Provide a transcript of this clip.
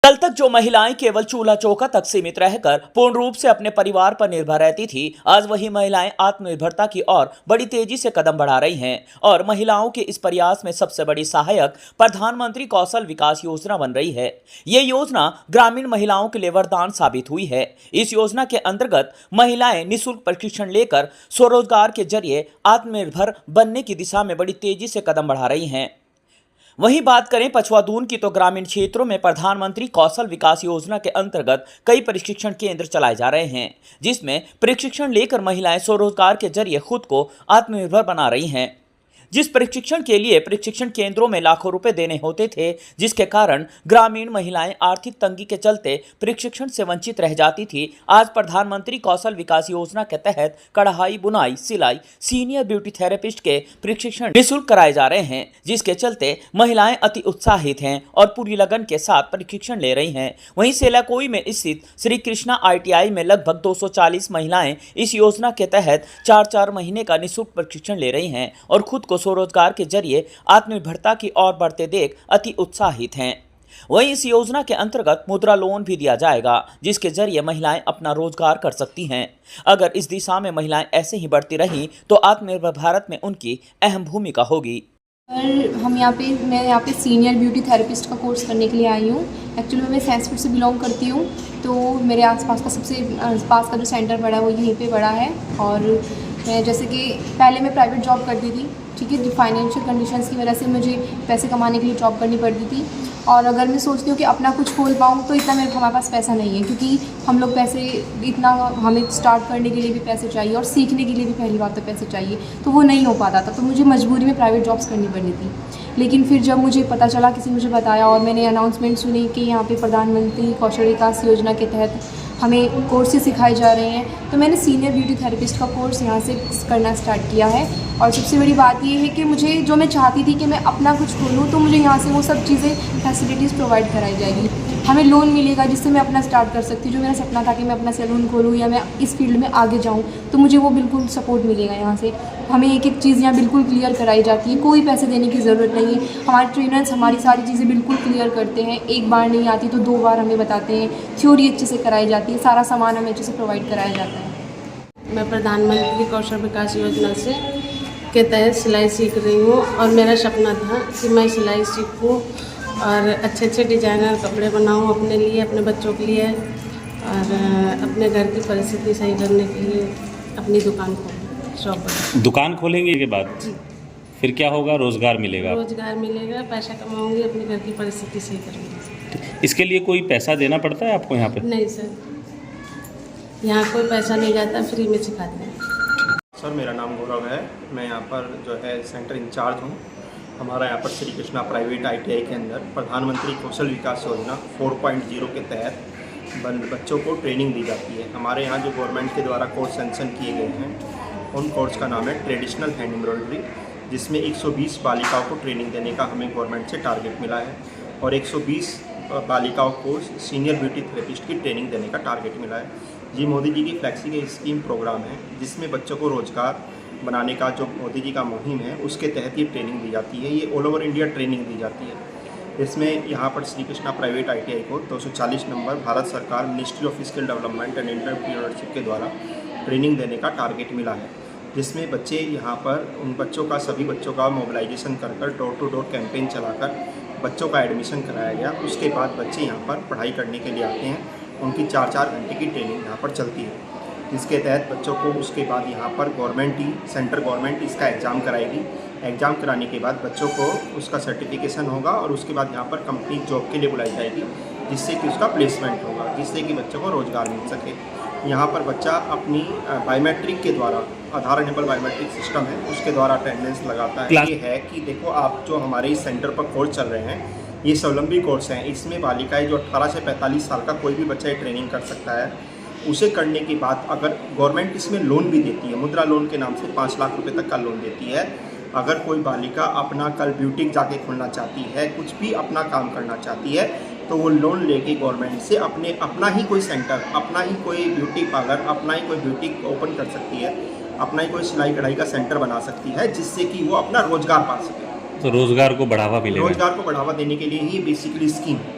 कल तक जो महिलाएं केवल चूल्हा चौका तक सीमित रहकर पूर्ण रूप से अपने परिवार पर निर्भर रहती थी, आज वही महिलाएं आत्मनिर्भरता की ओर बड़ी तेजी से कदम बढ़ा रही हैं और महिलाओं के इस प्रयास में सबसे बड़ी सहायक प्रधानमंत्री कौशल विकास योजना बन रही है। ये योजना ग्रामीण महिलाओं के लिए वरदान साबित हुई है। इस योजना के अंतर्गत महिलाएं निःशुल्क प्रशिक्षण लेकर स्वरोजगार के जरिए आत्मनिर्भर बनने की दिशा में बड़ी तेजी से कदम बढ़ा रही हैं। वहीं बात करें पछवादून की तो ग्रामीण क्षेत्रों में प्रधानमंत्री कौशल विकास योजना के अंतर्गत कई प्रशिक्षण केंद्र चलाए जा रहे हैं, जिसमें प्रशिक्षण लेकर महिलाएं स्वरोजगार के जरिए खुद को आत्मनिर्भर बना रही हैं। जिस प्रशिक्षण के लिए प्रशिक्षण केंद्रों में लाखों रुपए देने होते थे, जिसके कारण ग्रामीण महिलाएं आर्थिक तंगी के चलते प्रशिक्षण से वंचित रह जाती थी, आज प्रधानमंत्री कौशल विकास योजना के तहत कढ़ाई, बुनाई, सिलाई, सीनियर ब्यूटी थेरेपिस्ट के प्रशिक्षण निःशुल्क कराए जा रहे हैं, जिसके चलते महिलाएं अति उत्साहित हैं और पूरी लगन के साथ प्रशिक्षण ले रही हैं। वहीं सेलाकोई में स्थित श्री कृष्णा ITI में लगभग 240 महिलाएं इस योजना के तहत 4-4 महीने का निःशुल्क प्रशिक्षण ले रही हैं और खुद को स्वरोजगार के जरिए आत्मनिर्भरता की ओर बढ़ते देख अति उत्साहित हैं। वहीं इस योजना के अंतर्गत मुद्रा लोन भी दिया जाएगा, जिसके जरिए महिलाएं अपना रोजगार कर सकती हैं। अगर इस दिशा में महिलाएं ऐसे ही बढ़ती रहीं तो आत्मनिर्भर भारत में उनकी अहम भूमिका होगी। मैं यहाँ पे सीनियर ब्यूटी थेरेपिस्ट का कोर्स करने के लिए आई हूँ। एक्चुअली मैं सैंसफोर्ड से बिलोंग करती हूँ, तो मेरे आसपास का सबसे पास का जो सेंटर पड़ा है वो यहीं पे पड़ा है। और मैं जैसे कि पहले मैं प्राइवेट जॉब करती थी, ठीक है, फाइनेंशियल कंडीशंस की वजह से मुझे पैसे कमाने के लिए जॉब करनी पड़ती थी। और अगर मैं सोचती हूँ कि अपना कुछ खोल पाऊँ तो इतना हमारे पास पैसा नहीं है, क्योंकि हम लोग पैसे इतना हमें स्टार्ट करने के लिए भी पैसे चाहिए और सीखने के लिए भी पहली बात तो पैसे चाहिए, तो वो नहीं हो पाता था। तो मुझे मजबूरी में प्राइवेट जॉब्स करनी पड़नी थी। लेकिन फिर जब मुझे पता चला, किसी ने मुझे बताया और मैंने अनाउंसमेंट सुनी कि यहाँ पे प्रधानमंत्री कौशल विकास योजना के तहत हमें कोर्सेज सिखाए जा रहे हैं, तो मैंने सीनियर ब्यूटी थेरेपिस्ट का कोर्स यहाँ से करना स्टार्ट किया है। और सबसे बड़ी बात ये है कि मुझे जो मैं चाहती थी कि मैं अपना कुछ खोलूँ, तो मुझे यहाँ से वो सब चीज़ें फैसिलिटीज़ प्रोवाइड कराई जाएगी। हमें लोन मिलेगा जिससे मैं अपना स्टार्ट कर सकती हूँ। जो मेरा सपना था कि मैं अपना सैलून खोलूँ या मैं इस फील्ड में आगे जाऊँ, तो मुझे वो बिल्कुल सपोर्ट मिलेगा यहाँ से। हमें एक एक चीज़ यहाँ बिल्कुल क्लियर कराई जाती है, कोई पैसे देने की ज़रूरत नहीं है। हमारे ट्रेनर्स हमारी सारी चीज़ें बिल्कुल क्लियर करते हैं, एक बार नहीं आती तो 2 बार हमें बताते हैं। थ्योरी अच्छे से कराई जाती है, सारा सामान हमें अच्छे से प्रोवाइड कराया जाता है। मैं प्रधानमंत्री कौशल विकास योजना से के तहत सिलाई सीख रही हूँ और मेरा सपना था कि मैं सिलाई सीखूँ और अच्छे अच्छे डिज़ाइनर कपड़े बनाऊँ अपने लिए, अपने बच्चों के लिए और अपने घर की परिस्थिति सही करने के लिए अपनी दुकान खोलूँ, शॉप। दुकान खोलेंगे के बाद फिर क्या होगा? रोजगार मिलेगा? रोजगार मिलेगा, पैसा कमाऊँगी, अपने घर की परिस्थिति सही करूँगी। इसके लिए कोई पैसा देना पड़ता है आपको यहाँ पे? नहीं सर, यहाँ कोई पैसा नहीं जाता, फ्री में सिखाते हैं। सर मेरा नाम गौरव है, मैं यहाँ पर जो है सेंटर इंचार्ज हूँ। हमारा यहाँ पर श्री कृष्णा प्राइवेट ITI के अंदर प्रधानमंत्री कौशल विकास योजना 4.0 के तहत बच्चों को ट्रेनिंग दी जाती है। हमारे यहाँ जो गवर्नमेंट के द्वारा कोर्स सेंक्शन किए गए हैं, उन कोर्स का नाम है ट्रेडिशनल हैंड एम्ब्रॉयडरी, जिसमें 120 बालिकाओं को ट्रेनिंग देने का हमें गवर्नमेंट से टारगेट मिला है और 120 बालिकाओं को सीनियर ब्यूटी थेरेपिस्ट की ट्रेनिंग देने का टारगेट मिला है। जी मोदी जी की फ्लैक्सी स्कीम प्रोग्राम है, जिसमें बच्चों को रोजगार बनाने का जो मोदी जी का मुहिम है, उसके तहत ये ट्रेनिंग दी जाती है। ये ऑल ओवर इंडिया ट्रेनिंग दी जाती है। इसमें यहाँ पर श्री कृष्णा प्राइवेट ITI को 240 नंबर भारत सरकार ministry of skill development and entrepreneurship के द्वारा ट्रेनिंग देने का टारगेट मिला है, जिसमें बच्चे यहाँ पर उन बच्चों का सभी बच्चों का मोबिलाइजेशन कर डोर टू डोर कैंपेन चलाकर बच्चों का एडमिशन कराया गया। उसके बाद बच्चे यहाँ पर पढ़ाई करने के लिए आते हैं। उनकी 4-4 घंटे की ट्रेनिंग यहाँ पर चलती है, जिसके तहत बच्चों को उसके बाद यहाँ पर सेंट्रल गवर्नमेंट इसका एग्ज़ाम कराएगी। एग्ज़ाम कराने के बाद बच्चों को उसका सर्टिफिकेशन होगा और उसके बाद यहाँ पर कंपनी जॉब के लिए बुलाई जाएगी, जिससे कि उसका प्लेसमेंट होगा, जिससे कि बच्चों को रोज़गार मिल सके। यहाँ पर बच्चा अपनी बायोमेट्रिक के द्वारा, आधार इनेबल बायोमेट्रिक सिस्टम है, उसके द्वारा अटेंडेंस लगाता है। ये है कि देखो, आप जो हमारे इस सेंटर पर कोर्स चल रहे हैं, ये स्वावलंबी कोर्स हैं। इसमें बालिकाएं जो 18 से 45 साल का कोई भी बच्चा ये ट्रेनिंग कर सकता है। उसे करने के बाद अगर गवर्नमेंट इसमें लोन भी देती है, मुद्रा लोन के नाम से 5 लाख रुपए तक का लोन देती है। अगर कोई बालिका अपना कल ब्यूटिक जाके खोलना चाहती है, कुछ भी अपना काम करना चाहती है, तो वो लोन लेके गवर्नमेंट से अपना ही कोई सेंटर, अपना ही कोई ब्यूटी पार्लर, अपना ही कोई ब्यूटिक ओपन कर सकती है, अपना ही कोई सिलाई कढ़ाई का सेंटर बना सकती है, जिससे कि वो अपना रोजगार पा सके। तो रोजगार को बढ़ावा मिलेगा। रोजगार को बढ़ावा देने के लिए ही बेसिकली स्कीम है।